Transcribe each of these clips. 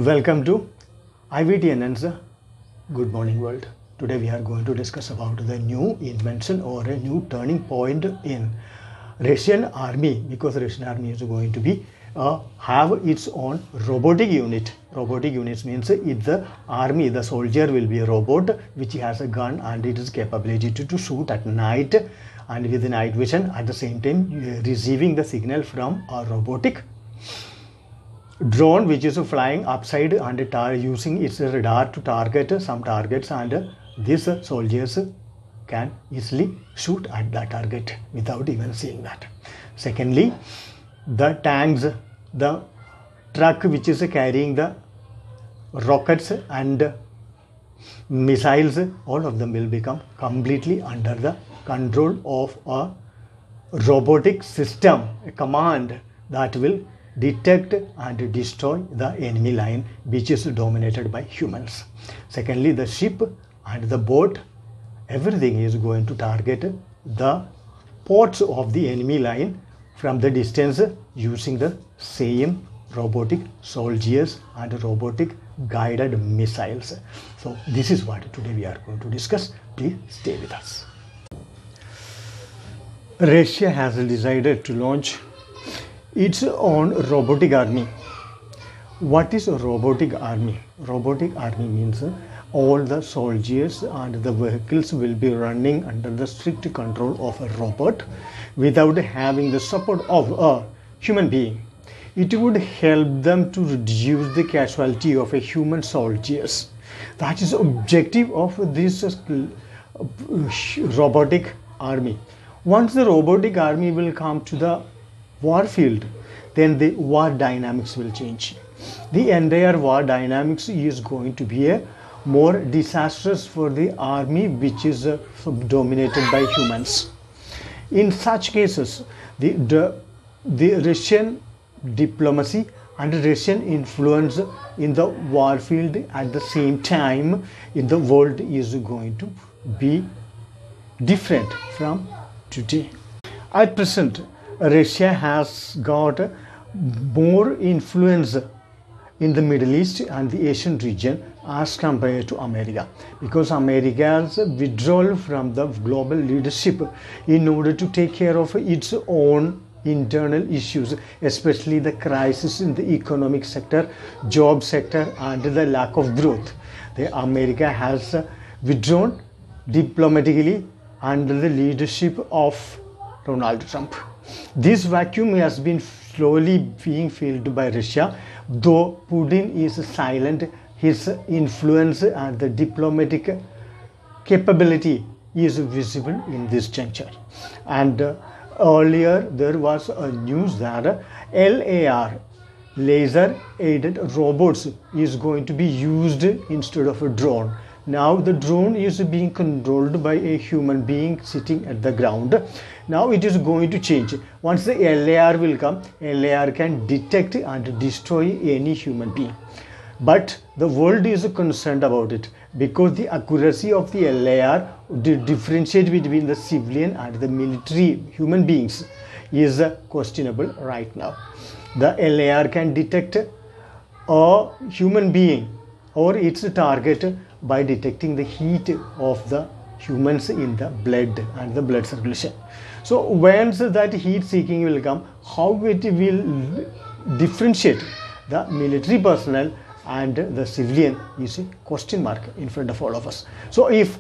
Welcome to IVTNN's Good Morning World. Today we are going to discuss about the new invention or a new turning point in Russian army, because the Russian army is going to be have its own robotic unit. Robotic units means in the army the soldier will be a robot which has a gun and it is capability to shoot at night and with night vision, at the same time receiving the signal from a robotic drone which is flying upside and using its radar to target some targets, and these soldiers can easily shoot at that target without even seeing that. Secondly, the tanks, the truck which is carrying the rockets and missiles, all of them will become completely under the control of a robotic system, a command that will detect and destroy the enemy line which is dominated by humans. Secondly, the ship and the boat, everything is going to target the ports of the enemy line from the distance using the same robotic soldiers and robotic guided missiles. So this is what today we are going to discuss. Please stay with us. Russia has decided to launch its own robotic army. What is a robotic army? Robotic army means all the soldiers and the vehicles will be running under the strict control of a robot without having the support of a human being. It would help them to reduce the casualty of a human soldiers. That is the objective of this robotic army. Once the robotic army will come to the war field, then the war dynamics will change. The entire war dynamics is going to be a more disastrous for the army which is dominated by humans. In such cases, the Russian diplomacy and Russian influence in the war field at the same time in the world is going to be different from today. At present, Russia has got more influence in the Middle East and the Asian region as compared to America, because America's withdrawal from the global leadership in order to take care of its own internal issues, especially the crisis in the economic sector, job sector and the lack of growth. America has withdrawn diplomatically under the leadership of Donald Trump. This vacuum has been slowly being filled by Russia. Though Putin is silent, his influence and the diplomatic capability is visible in this juncture. And earlier there was a news that LAR, laser aided robots, is going to be used instead of a drone. Now the drone is being controlled by a human being sitting at the ground. Now it is going to change. Once the LAR will come, LAR can detect and destroy any human being. But the world is concerned about it because the accuracy of the LAR to differentiate between the civilian and the military human beings is questionable right now. The LAR can detect a human being or its target by detecting the heat of the humans in the blood and the blood circulation. So once that heat seeking will come, how it will differentiate the military personnel and the civilian is a question mark in front of all of us. So if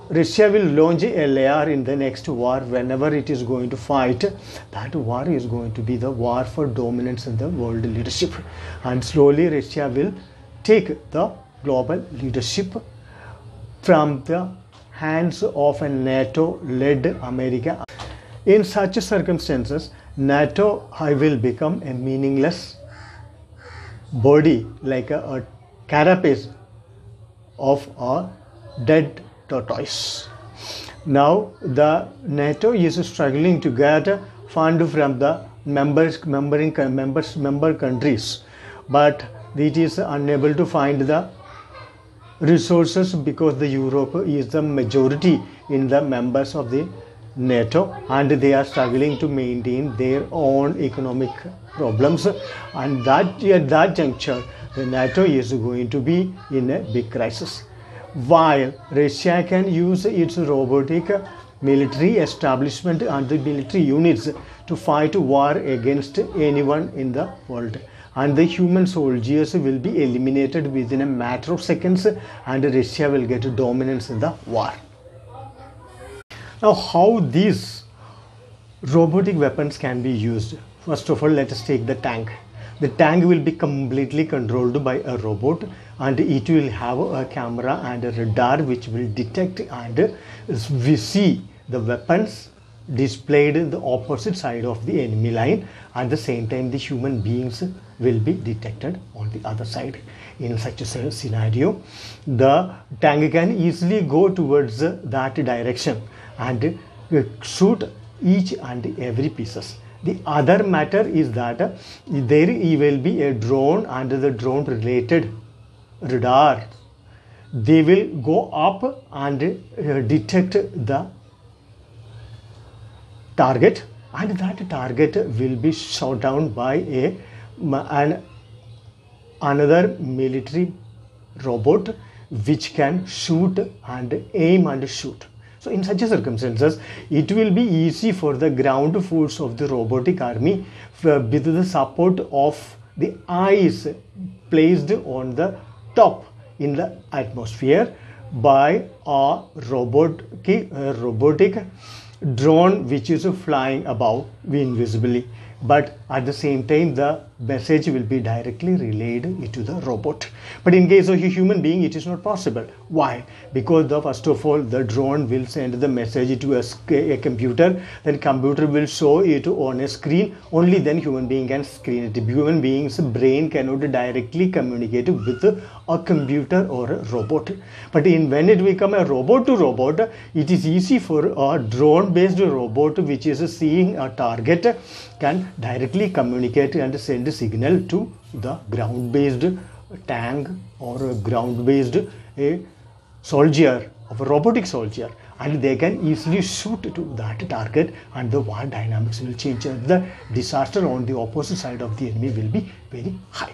Russia will launch a LAR in the next war, whenever it is going to fight, that war is going to be the war for dominance in the world leadership, and slowly Russia will take the global leadership from the hands of a NATO-led America. In such circumstances, NATO will become a meaningless body, like a carapace of a dead tortoise. Now the NATO is struggling to get fund from the member countries, but it is unable to find the resources because the Europe is the majority in the members of the NATO, and they are struggling to maintain their own economic problems, and that at that juncture the NATO is going to be in a big crisis. While Russia can use its robotic military establishment and the military units to fight war against anyone in the world, and the human soldiers will be eliminated within a matter of seconds, and Russia will get dominance in the war. Now, how these robotic weapons can be used? First of all, let us take the tank. The tank will be completely controlled by a robot, and it will have a camera and a radar which will detect and we see the weapons displayed in the opposite side of the enemy line. At the same time, the human beings will be detected on the other side. In such a scenario, the tank can easily go towards that direction and shoot each and every pieces. The other matter is that there will be a drone and the drone related radar. They will go up and detect the target, and that target will be shot down by another military robot which can shoot and aim and shoot. So in such circumstances, it will be easy for the ground force of the robotic army with the support of the eyes placed on the top in the atmosphere by a robotic drone which is flying above invisibly. But at the same time, the message will be directly relayed to the robot. But in case of a human being, it is not possible. Why? Because first of all, the drone will send the message to a computer, then computer will show it on a screen. Only then human being can screen it. Human being's brain cannot directly communicate with a computer or a robot. But when it becomes a robot to robot, it is easy for a drone based robot which is seeing a target can directly communicate and send a signal to the ground based tank or a ground based soldier of a robotic soldier, and they can easily shoot to that target, and the war dynamics will change. The disaster on the opposite side of the enemy will be very high.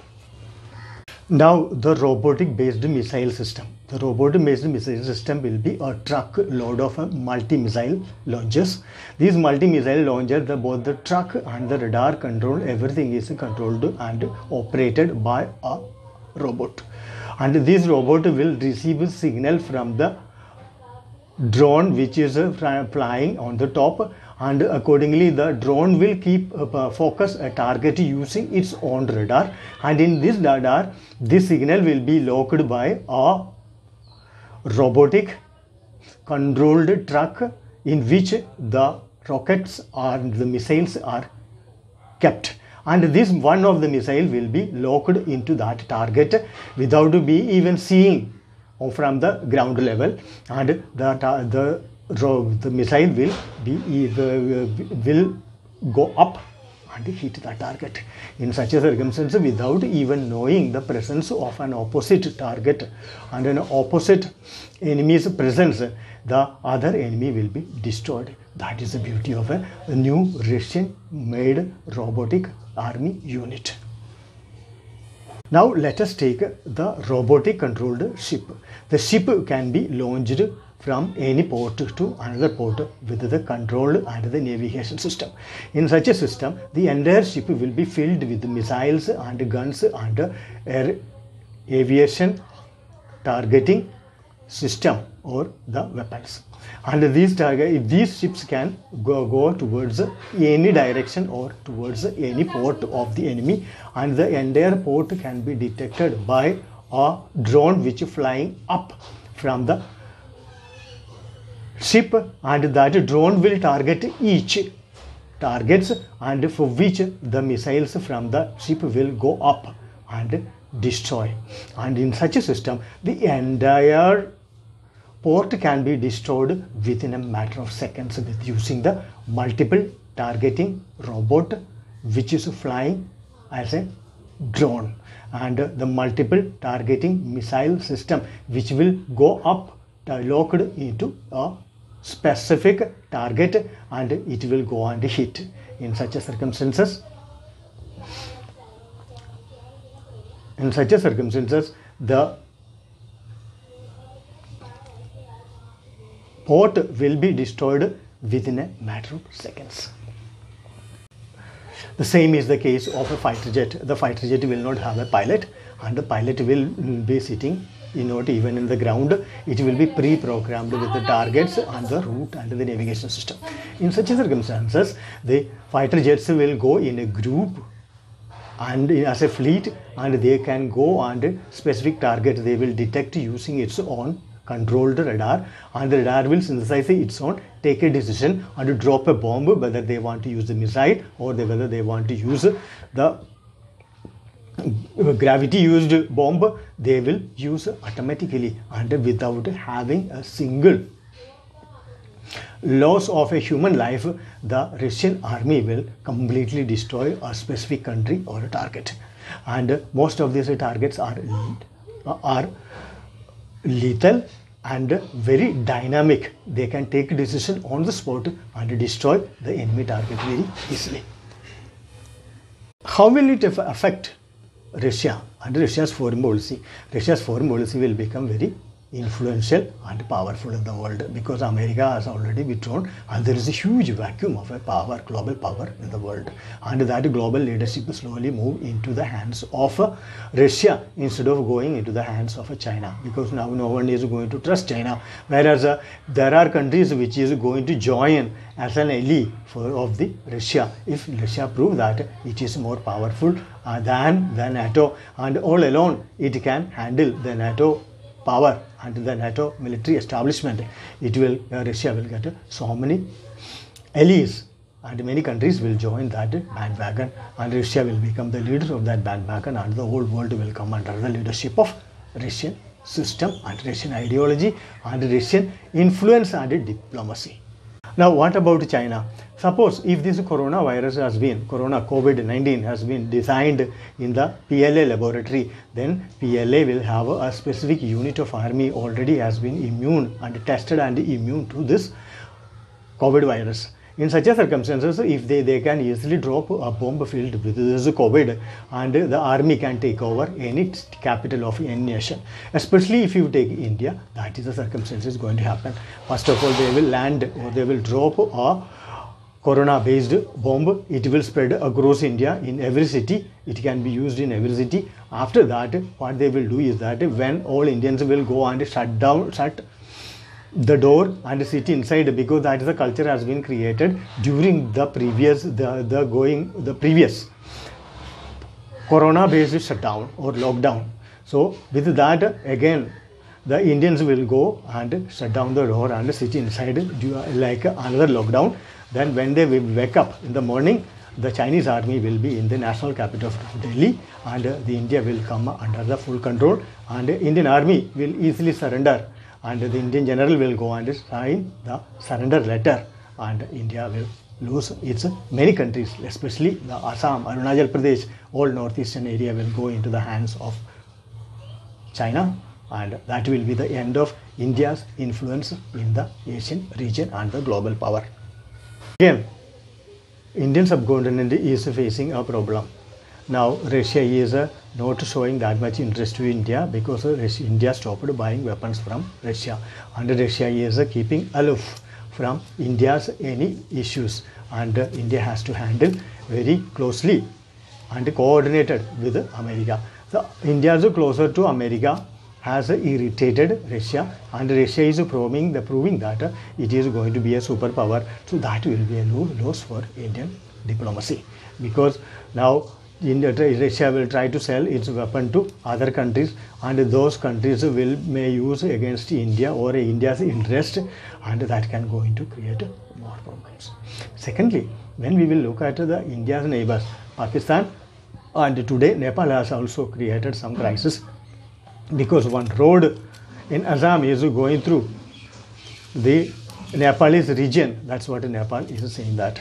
Now, the robotic based missile system. The robotic based missile system will be a truck load of multi-missile launchers. These multi-missile launchers, both the truck and the radar control, everything is controlled and operated by a robot. And this robot will receive a signal from the drone which is flying on the top, and accordingly the drone will keep focus a target using its own radar, and in this radar this signal will be locked by a robotic controlled truck in which the rockets or the missiles are kept, and this one of the missile will be locked into that target without be even seeing from the ground level, and the missile will go up and hit the target. In such a circumstance, without even knowing the presence of an opposite target and an opposite enemy's presence, the other enemy will be destroyed. That is the beauty of a new Russian made robotic army unit. Now let us take the robotic controlled ship. The ship can be launched from any port to another port with the control and the navigation system. In such a system, the entire ship will be filled with missiles and guns and air aviation targeting system or the weapons. And these ships can go towards any direction or towards any port of the enemy, and the entire port can be detected by a drone which is flying up from the ship, and that drone will target each targets, and for which the missiles from the ship will go up and destroy. And in such a system, the entire port can be destroyed within a matter of seconds with using the multiple targeting robot which is flying as a drone, and the multiple targeting missile system which will go up locked into a specific target, and it will go and hit. In such a circumstances, In such a circumstances, the port will be destroyed within a matter of seconds. The same is the case of a fighter jet. The fighter jet will not have a pilot, and the pilot will be sitting not even in the ground. It will be pre-programmed with the targets and the route and the navigation system. In such circumstances, the fighter jets will go in a group and as a fleet, and they can go and specific target they will detect using its own controlled radar, and the radar will synthesize its own, take a decision and drop a bomb, whether they want to use the missile or whether they want to use the gravity used bomb. They will use automatically and without having a single loss of a human life. The Russian army will completely destroy a specific country or a target, and most of these targets are lethal and very dynamic. They can take decision on the spot and destroy the enemy target very easily. How will it affect Russia and Russia's foreign policy? Russia's foreign policy will become very influential and powerful in the world, because America has already withdrawn and there is a huge vacuum of a power, global power in the world, and that global leadership slowly move into the hands of Russia instead of going into the hands of China, because now no one is going to trust China, whereas there are countries which is going to join as an ally of the Russia if Russia prove that it is more powerful than the NATO, and all alone it can handle the NATO power and the NATO military establishment. It will Russia will get so many allies, and many countries will join that bandwagon, and Russia will become the leader of that bandwagon, and the whole world will come under the leadership of Russian system and Russian ideology and Russian influence and diplomacy. Now what about China? Suppose if this coronavirus has been, COVID-19 has been designed in the PLA laboratory, then PLA will have a specific unit of army already has been immune and tested and immune to this COVID virus. In such a circumstances, if they can easily drop a bomb filled with this COVID, and the army can take over any capital of any nation. Especially if you take India, that is the circumstances going to happen. First of all, they will land or they will drop a corona-based bomb. It will spread across India in every city. It can be used in every city. After that, what they will do is that when all Indians will go and shut the door and sit inside, because that is the culture has been created during the previous corona based shutdown or lockdown. So with that, again the Indians will go and shut down the door and sit inside like another lockdown. Then when they will wake up in the morning, the Chinese army will be in the national capital of Delhi, and the India will come under the full control, and the Indian army will easily surrender, and the Indian general will go and sign the surrender letter, and India will lose its many countries, especially the Assam, Arunachal Pradesh, all northeastern area will go into the hands of China, and that will be the end of India's influence in the Asian region and the global power. Again, Indian subcontinent is facing a problem. Now Russia is not showing that much interest to India, because India stopped buying weapons from Russia, and Russia is keeping aloof from India's any issues, and India has to handle very closely and coordinated with America. So India is closer to America has irritated Russia, and Russia is proving that it is going to be a superpower. So that will be a loss for Indian diplomacy, because now Russia will try to sell its weapon to other countries, and those countries may use against India or India's interest, and that can go into create more problems. Secondly, when we will look at the India's neighbors, Pakistan, and today Nepal has also created some crisis, because one road in Assam is going through the Nepalese region. That's what Nepal is saying that.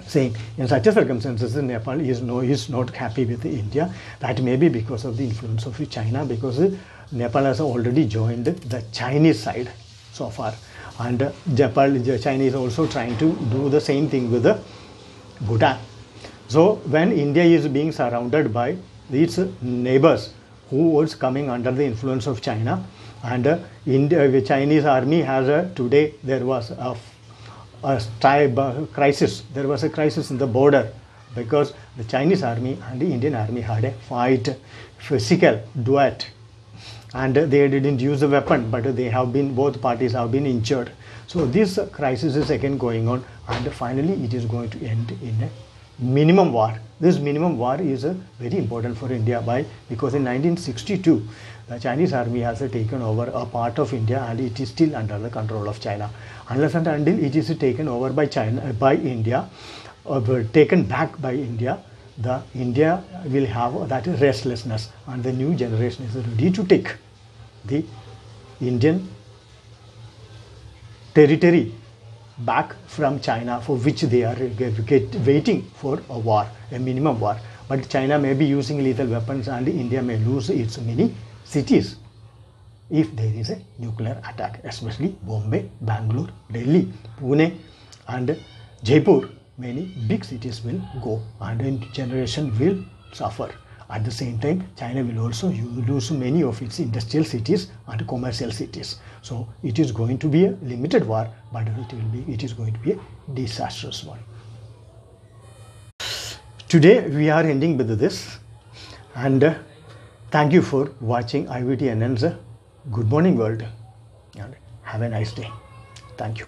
Saying in such a circumstances, Nepal is not happy with India. That may be because of the influence of China, because Nepal has already joined the Chinese side so far, and China is also trying to do the same thing with Bhutan. So when India is being surrounded by its neighbors who was coming under the influence of China. And the Chinese army has today there was a crisis. There was a crisis in the border because the Chinese army and the Indian army had a fight, physical duet, and they didn't use a weapon, but they have been, both parties have been injured. So this crisis is again going on, and finally it is going to end in a minimum war. This minimum war is very important for India. Why? Because in 1962 the Chinese army has taken over a part of India and it is still under the control of China. Unless and until it is taken over by China, by India, or taken back by India, the India will have that restlessness, and the new generation is ready to take the Indian territory back from China, for which they are waiting for a war, a minimum war. But China may be using lethal weapons and India may lose its many cities if there is a nuclear attack, especially Bombay, Bangalore, Delhi, Pune and Jaipur. Many big cities will go and a generation will suffer. At the same time, China will also lose many of its industrial cities and commercial cities. So it is going to be a limited war, but it is going to be a disastrous one. Today we are ending with this, and thank you for watching IVTNN's Good Morning World, and have a nice day. Thank you.